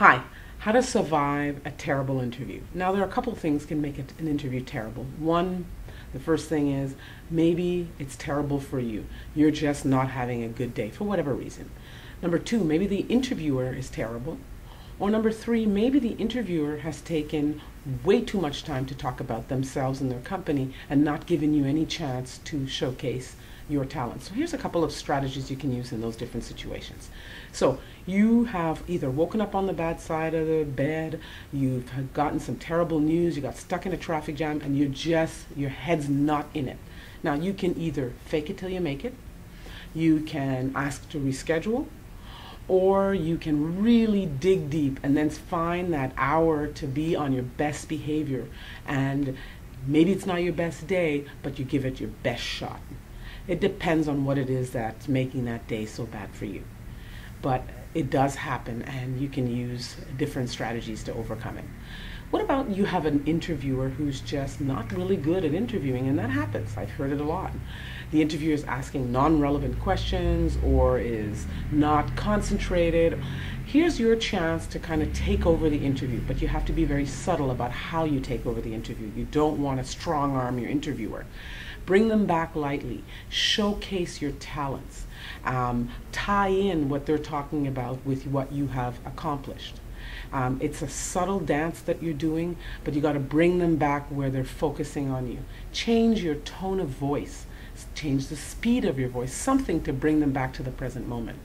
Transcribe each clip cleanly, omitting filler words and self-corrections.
Hi, how to survive a terrible interview. Now, there are a couple of things can make an interview terrible. One, the first thing is maybe it's terrible for you. You're just not having a good day for whatever reason. Number two, maybe the interviewer is terrible. Or number three, maybe the interviewer has taken way too much time to talk about themselves and their company and not given you any chance to showcase your talent. So here's a couple of strategies you can use in those different situations. So you have either woken up on the bad side of the bed, you've gotten some terrible news, you got stuck in a traffic jam, and your head's not in it. Now you can either fake it till you make it, you can ask to reschedule, or you can really dig deep and then find that hour to be on your best behavior. And maybe it's not your best day, but you give it your best shot. It depends on what it is that's making that day so bad for you. But it does happen, and you can use different strategies to overcome it. What about you have an interviewer who's just not really good at interviewing, and that happens. I've heard it a lot. The interviewer is asking non-relevant questions or is not concentrated. Here's your chance to kind of take over the interview, but you have to be very subtle about how you take over the interview. You don't want to strong arm your interviewer. Bring them back lightly. Showcase your talents. Tie in what they're talking about with what you have accomplished. It's a subtle dance that you're doing, but you got to bring them back where they're focusing on you. Change your tone of voice. Change the speed of your voice. Something to bring them back to the present moment.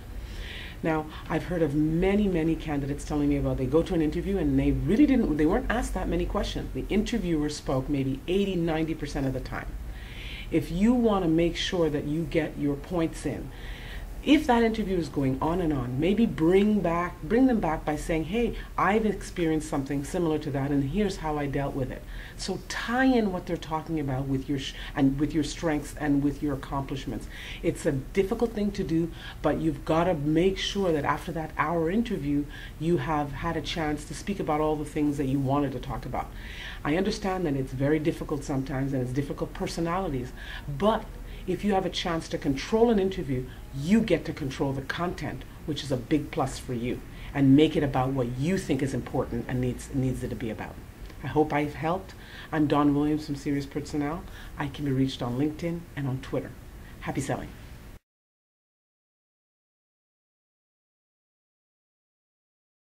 Now, I've heard of many candidates telling me about they go to an interview and they weren't asked that many questions. The interviewer spoke maybe 80–90% of the time. If you want to make sure that you get your points in, if that interview is going on and on, maybe bring them back by saying, hey, I've experienced something similar to that, and here's how I dealt with it. So tie in what they're talking about with your strengths and with your accomplishments. It's a difficult thing to do, but you've got to make sure that after that hour interview, you have had a chance to speak about all the things that you wanted to talk about. I understand that it's very difficult sometimes, and it's difficult personalities, but if you have a chance to control an interview, you get to control the content, which is a big plus for you, and make it about what you think is important and needs it to be about. I hope I've helped. I'm Dawn Williams from Serious Personnel. I can be reached on LinkedIn and on Twitter. Happy selling.